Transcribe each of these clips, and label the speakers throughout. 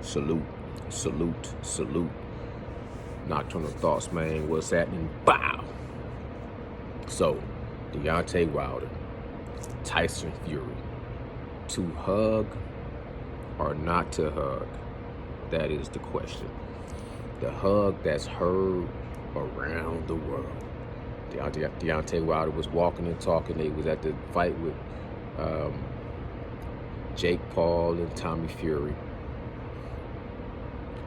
Speaker 1: Salute, salute, salute. Nocturnal Thoughts, man. What's happening? Bow. So, Deontay Wilder, Tyson Fury. To hug or not to hug? That is the question. The hug that's heard around the world. Deontay Wilder was walking and talking. They was at the fight with Jake Paul and Tommy Fury.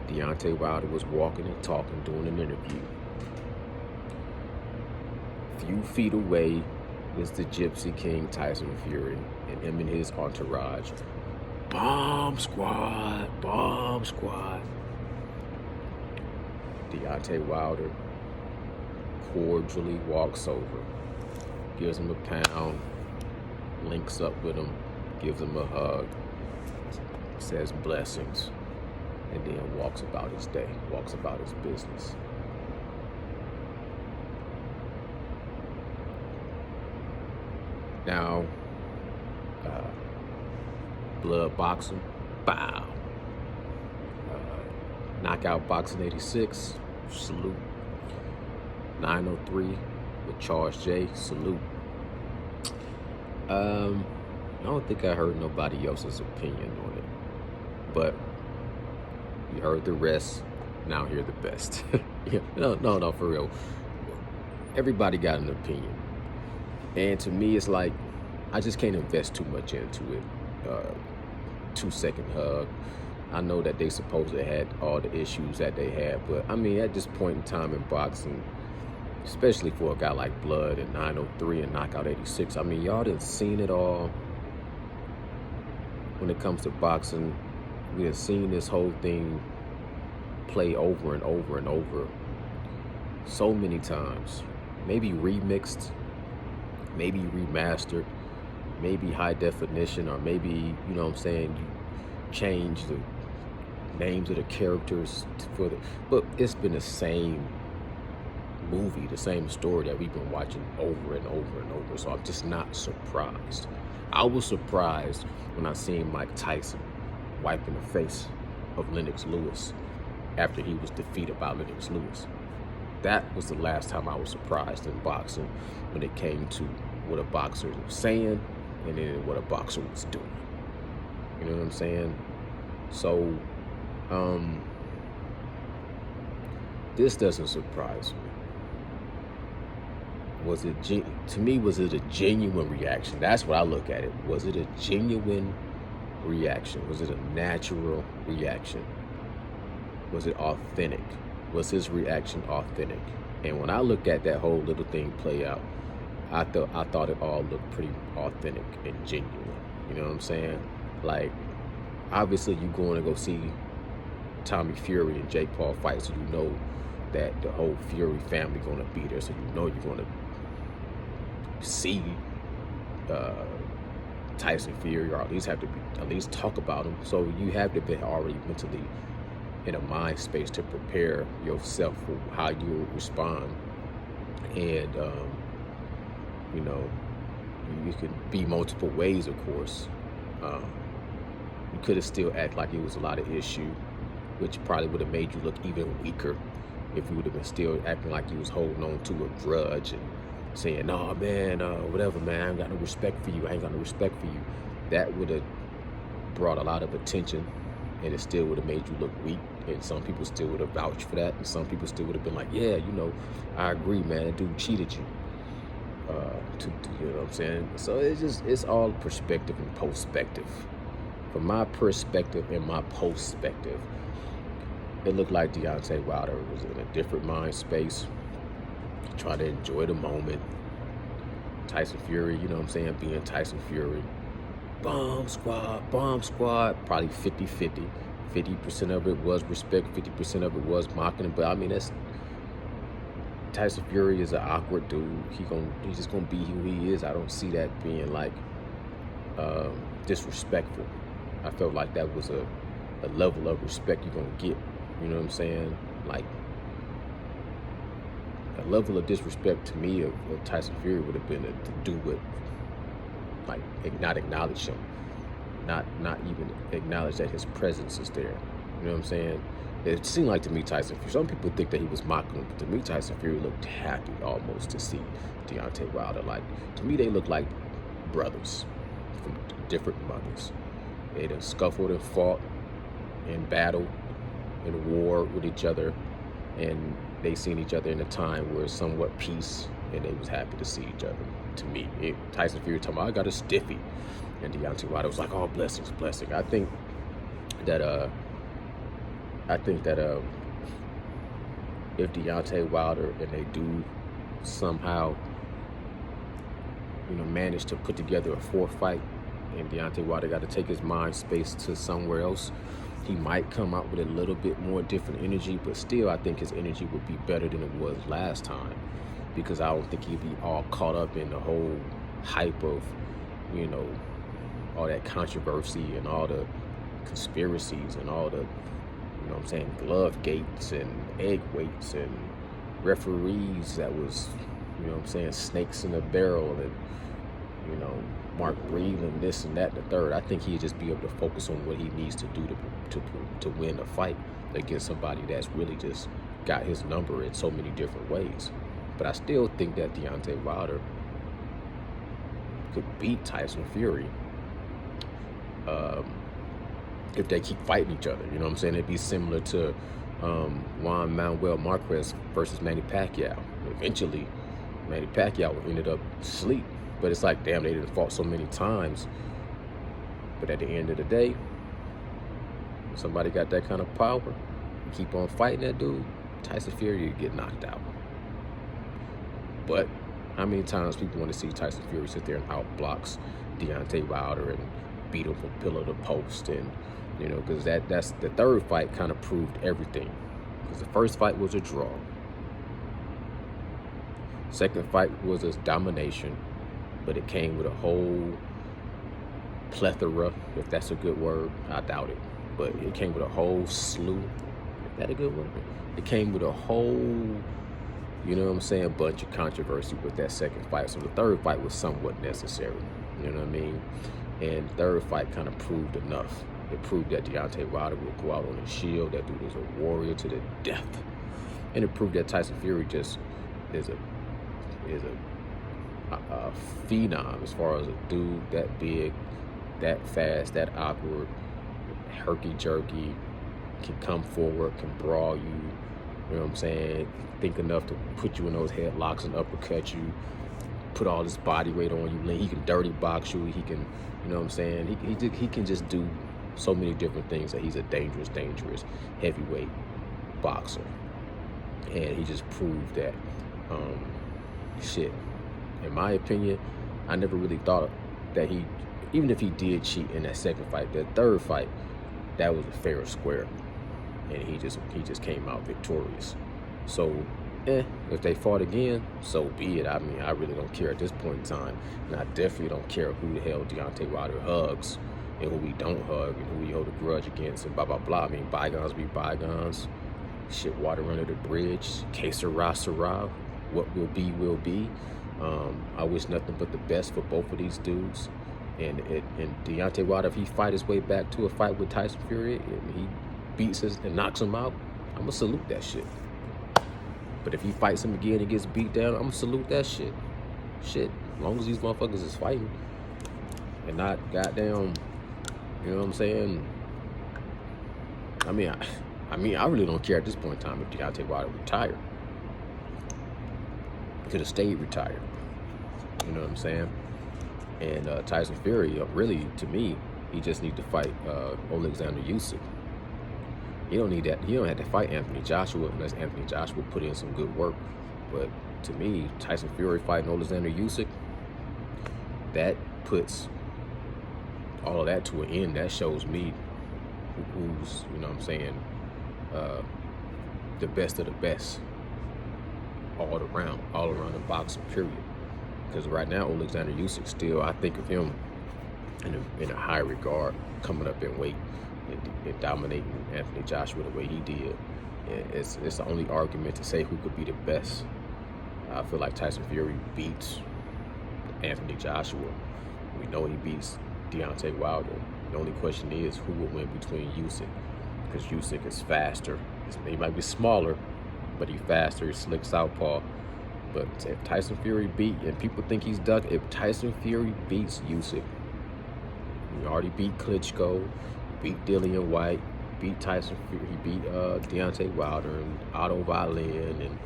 Speaker 1: Deontay Wilder was walking and talking, doing an interview. A few feet away is the Gypsy King, Tyson Fury, and him and his entourage. Bomb squad, bomb squad. Deontay Wilder cordially walks over, gives him a pound, links up with him, gives him a hug, says blessings, and then walks about his day, walks about his business. Now, blood boxing, bow. Knockout boxing 86, salute. 903 with Charles J, salute. I don't think I heard nobody else's opinion on it, but you heard the rest, now hear the best. Yeah, no, for real. Everybody got an opinion. And to me, it's like, I just can't invest too much into it. 2-second hug. I know that they supposedly had all the issues that they had, but I mean, at this point in time in boxing, especially for a guy like Blood and 903 and Knockout 86, I mean, y'all done seen it all. When it comes to boxing, we have seen this whole thing play over and over and over so many times. Maybe remixed, maybe remastered, maybe high definition, or maybe, you know what I'm saying, you change the names of the characters for the, but it's been the same movie, the same story that we've been watching over and over and over. So I'm just not surprised. I was surprised when I seen Mike Tyson wiping the face of Lennox Lewis after he was defeated by Lennox Lewis. That was the last time I was surprised in boxing, when it came to what a boxer was saying and then what a boxer was doing. You know what I'm saying? So, this doesn't surprise me. Was it, to me, was it a genuine reaction? That's what I look at it. Was it a genuine reaction? Was it a natural reaction? Was it authentic? Was his reaction authentic? And when I look at that whole little thing play out, I thought it all looked pretty authentic and genuine. You know what I'm saying? Like, obviously you going to go see Tommy Fury and Jake Paul fight, so you know that the whole Fury family going to be there, so you know you're going to see Tyson Fury, or at least have to at least talk about him. So you have to be already mentally in a mind space to prepare yourself for how you will respond. And you know, you could be multiple ways, of course. You could have still act like it was a lot of issue, which probably would have made you look even weaker if you would have been still acting like you was holding on to a grudge and saying, "No, man, whatever, man, I ain't got no respect for you. I ain't got no respect for you." That would have brought a lot of attention, and it still would have made you look weak. And some people still would have vouched for that, and some people still would have been like, "Yeah, you know, I agree, man. That dude cheated you." You know what I'm saying? So it's all perspective and perspective. From my perspective and my perspective, it looked like Deontay Wilder was in a different mind space, trying to enjoy the moment. Tyson Fury, you know what I'm saying, being Tyson Fury. Bomb squad, probably 50-50. 50% of it was respect, 50% of it was mocking. But I mean, that's, Tyson Fury is an awkward dude. He's just gonna be who he is. I don't see that being like disrespectful. I felt like that was a level of respect you're gonna get. You know what I'm saying? Like, a level of disrespect to me of Tyson Fury would have been to do with, like, not acknowledge him, not even acknowledge that his presence is there. You know what I'm saying? It seemed like to me Tyson Fury. Some people think that he was mocking him, but to me Tyson Fury looked happy almost to see Deontay Wilder. Like, to me they look like brothers from different mothers. They done scuffled and fought and battled and war with each other, and they seen each other in a time where somewhat peace, and they was happy to see each other. To me, Tyson Fury talking about, I got a stiffy, and Deontay Wilder was like, oh, blessings, blessing. I think that if Deontay Wilder and they do somehow, manage to put together a fourth fight, and Deontay Wilder got to take his mind space to somewhere else, he might come out with a little bit more different energy, but still I think his energy would be better than it was last time, because I don't think he'd be all caught up in the whole hype of, all that controversy and all the conspiracies and all the, glove gates and egg weights and referees that was, snakes in a barrel, and, Mark Breland, this and that and the third. I think he'd just be able to focus on what he needs to do to win a fight against somebody that's really just got his number in so many different ways. But I still think that Deontay Wilder could beat Tyson Fury if they keep fighting each other. You know what I'm saying? It'd be similar to Juan Manuel Marquez versus Manny Pacquiao. Eventually, Manny Pacquiao ended up asleep. But it's like, damn, they didn't fought so many times. But at the end of the day, somebody got that kind of power, you keep on fighting that dude, Tyson Fury, you get knocked out. But how many times people want to see Tyson Fury sit there and outblocks Deontay Wilder and beat him from pillar to post? And, because that's the third fight kind of proved everything. Because the first fight was a draw. Second fight was a domination, but it came with a whole plethora, if that's a good word. I doubt it, but it came with a whole slew. Is that a good word? It came with a whole, bunch of controversy with that second fight. So the third fight was somewhat necessary, you know what I mean? And the third fight kind of proved enough. It proved that Deontay Wilder would go out on his shield. That dude is a warrior to the death. And it proved that Tyson Fury just is a phenom as far as a dude that big, that fast, that awkward, herky-jerky, can come forward, can brawl you, you know what I'm saying, think enough to put you in those headlocks and uppercut you, put all this body weight on you, he can dirty box you, he can, you know what I'm saying, he can just do so many different things, that he's a dangerous heavyweight boxer. And he just proved that, in my opinion, I never really thought that even if he did cheat in that second fight, that third fight, that was a fair and square, and he just came out victorious. So, if they fought again, so be it. I mean, I really don't care at this point in time, and I definitely don't care who the hell Deontay Wilder hugs and who he don't hug and who he hold a grudge against and blah blah blah. I mean, bygones be bygones. Shit, water under the bridge. Que sera, sera. What will be. I wish nothing but the best for both of these dudes. And Deontay Wilder, if he fight his way back to a fight with Tyson Fury and he beats us and knocks him out, I'm gonna salute that shit. But if he fights him again and gets beat down, I'm gonna salute that shit. Shit, as long as these motherfuckers is fighting and not goddamn, you know what I'm saying? I mean, I really don't care at this point in time if Deontay Wilder retired. Could have stayed retired. You know what I'm saying? And Tyson Fury, really, to me, he just need to fight Alexander Usyk. He don't need that. He don't have to fight Anthony Joshua unless Anthony Joshua put in some good work. But to me, Tyson Fury fighting Alexander Usyk, that puts all of that to an end. That shows me who's, you know what I'm saying, the best of the best all around the boxing, period. Because right now, Alexander Usyk still, I think of him in a high regard, coming up in weight and dominating Anthony Joshua the way he did. It's the only argument to say who could be the best. I feel like Tyson Fury beats Anthony Joshua. We know he beats Deontay Wilder. The only question is who will win between Usyk because Usyk is faster. He might be smaller, but he's faster. He's slick southpaw. But if Tyson Fury and people think he's duck, if Tyson Fury beats Usyk, he already beat Klitschko, beat Dillian White, beat Tyson Fury, he beat Deontay Wilder and Otto Wallin and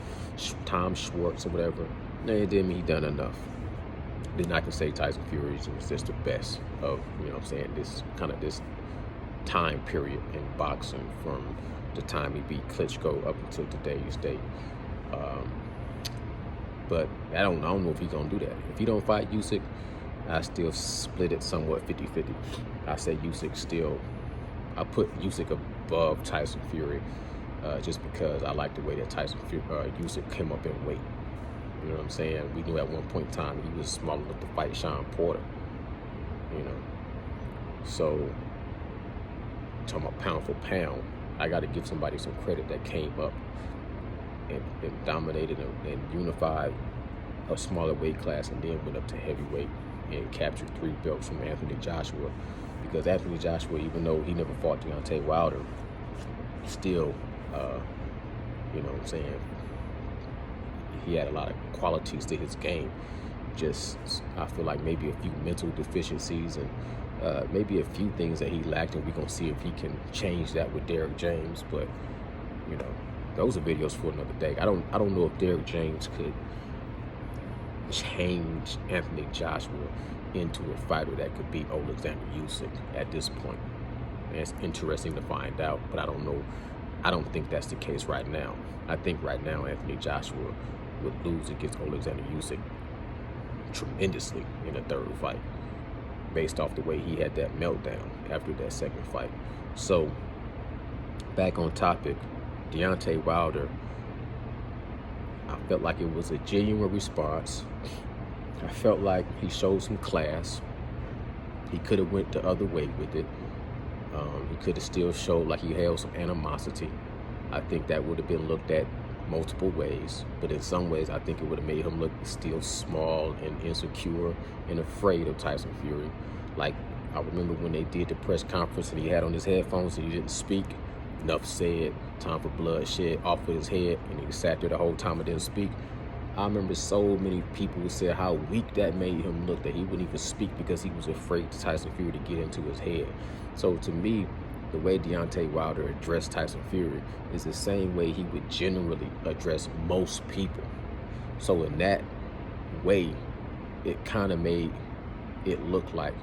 Speaker 1: Tom Schwartz or whatever. No, it didn't mean he done enough. Then I can say Tyson Fury was just the best of, this time period in boxing from the time he beat Klitschko up until today's date. But I don't know if he's gonna do that. If he don't fight Usyk, I still split it somewhat 50-50. I say I put Usyk above Tyson Fury just because I like the way that Usyk came up in weight. You know what I'm saying? We knew at one point in time he was small enough to fight Sean Porter. So talking about pound for pound, I got to give somebody some credit that came up and dominated and unified a smaller weight class and then went up to heavyweight and captured 3 belts from Anthony Joshua. Because Anthony Joshua, even though he never fought Deontay Wilder, still, he had a lot of qualities to his game. Just, I feel like maybe a few mental deficiencies and maybe a few things that he lacked, and we're going to see if he can change that with Derrick James. But, those are videos for another day. I don't know if Derrick James could change Anthony Joshua into a fighter that could beat Alexander Usyk at this point. And it's interesting to find out, but I don't know. I don't think that's the case right now. I think right now Anthony Joshua would lose against Alexander Usyk tremendously in the 3rd fight, based off the way he had that meltdown after that 2nd fight. So, back on topic, Deontay Wilder, I felt like it was a genuine response. I felt like he showed some class. He could have went the other way with it. He could have still showed like he held some animosity. I think that would have been looked at multiple ways, but in some ways I think it would have made him look still small and insecure and afraid of Tyson Fury. Like, I remember when they did the press conference and he had on his headphones and he didn't speak. Enough said, time for bloodshed off of his head, and he sat there the whole time and didn't speak. I remember so many people would say how weak that made him look, that he wouldn't even speak because he was afraid Tyson Fury to get into his head. So to me, the way Deontay Wilder addressed Tyson Fury is the same way he would generally address most people. So in that way, it kind of made it look like,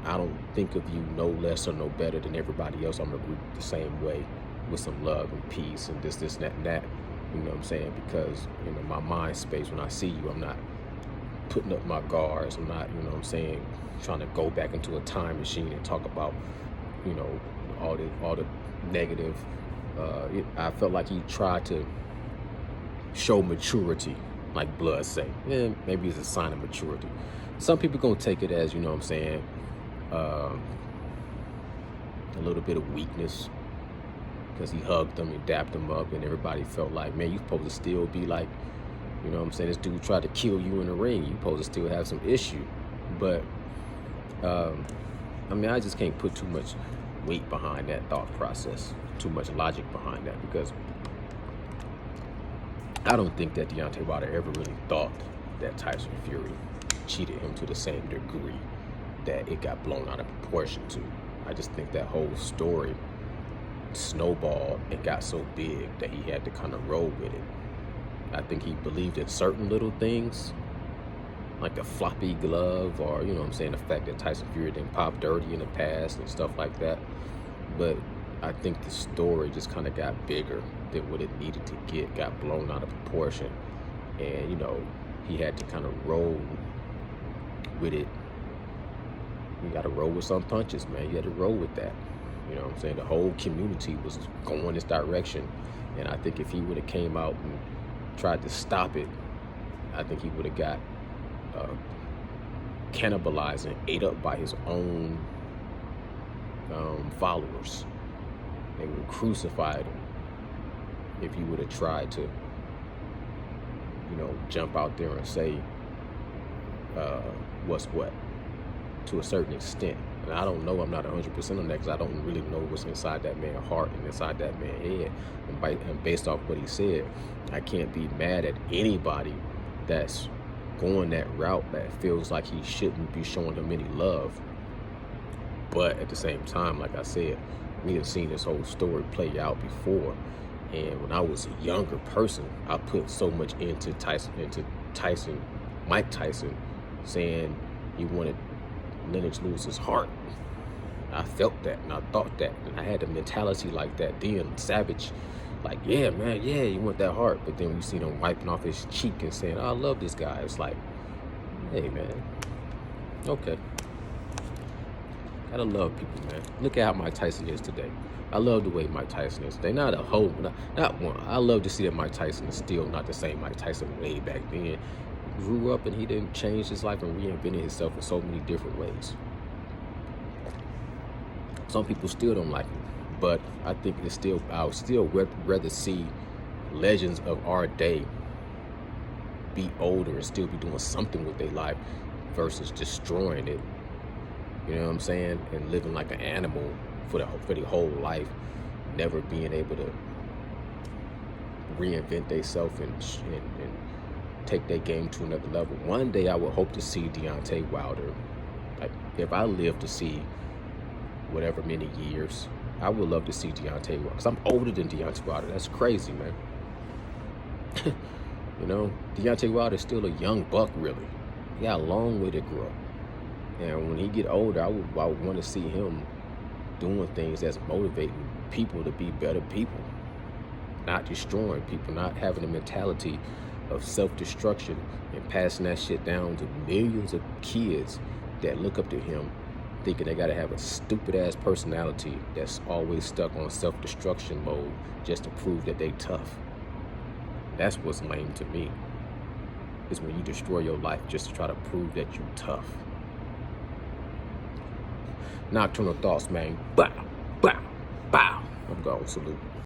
Speaker 1: I don't think of you no less or no better than everybody else. I'm gonna group the same way with some love and peace and this, and that. You know what I'm saying? Because, my mind space, when I see you, I'm not putting up my guards. I'm not, trying to go back into a time machine and talk about, all the negative. I felt like he tried to show maturity, like Blood say. Yeah, maybe it's a sign of maturity. Some people gonna take it as, a little bit of weakness, because he hugged them and dapped them up, and everybody felt like, man, you supposed to still be like, this dude tried to kill you in the ring. You supposed to still have some issue. But, I just can't put too much weight behind that thought process, too much logic behind that, because I don't think that Deontay Wilder ever really thought that Tyson Fury cheated him to the same degree that it got blown out of proportion to. I just think that whole story snowballed and got so big that he had to kind of roll with it. I think he believed in certain little things, like the floppy glove, or the fact that Tyson Fury didn't pop dirty in the past and stuff like that. But I think the story just kind of got bigger than what it needed to get, got blown out of proportion, and he had to kind of roll with it. You got to roll with some punches, man. You had to roll with that. The whole community was going this direction, and I think if he would have came out and tried to stop it, I think he would have got cannibalized and ate up by his own followers. They would have crucified him if he would have tried to, jump out there and say what's what, to a certain extent. And I don't know, I'm not 100% on that because I don't really know what's inside that man's heart and inside that man's head. And based off what he said, I can't be mad at anybody that's going that route that feels like he shouldn't be showing them any love. But at the same time, like I said, we have seen this whole story play out before. And when I was a younger person, I put so much into Mike Tyson, saying he wanted Lennox Lewis's heart. I felt that and I thought that, and I had a mentality like that then, savage, like, yeah, man, yeah, you want that heart. But then we see him wiping off his cheek and saying, oh, I love this guy. It's like, hey, man, okay. Gotta love people, man. Look at how Mike Tyson is today. I love the way Mike Tyson is. They're not a whole, not one. I love to see that Mike Tyson is still not the same Mike Tyson way back then. He grew up and he didn't change his life and reinvented himself in so many different ways. Some people still don't like him, but I think it's still, I would still rather see legends of our day be older and still be doing something with their life versus destroying it. You know what I'm saying? And living like an animal for the whole life, never being able to reinvent themselves and take their game to another level. One day I would hope to see Deontay Wilder. Like, if I live to see whatever many years, I would love to see Deontay Wilder, because I'm older than Deontay Wilder. That's crazy, man. You know, Deontay Wilder is still a young buck, really. He got a long way to grow. And when he get older, I would want to see him doing things that's motivating people to be better people, not destroying people, not having a mentality of self-destruction and passing that shit down to millions of kids that look up to him, thinking they got to have a stupid-ass personality that's always stuck on self-destruction mode just to prove that they tough. That's what's lame to me, is when you destroy your life just to try to prove that you're tough. Nocturnal Thoughts, man. Bow, bow, bow. I'm going. Salute.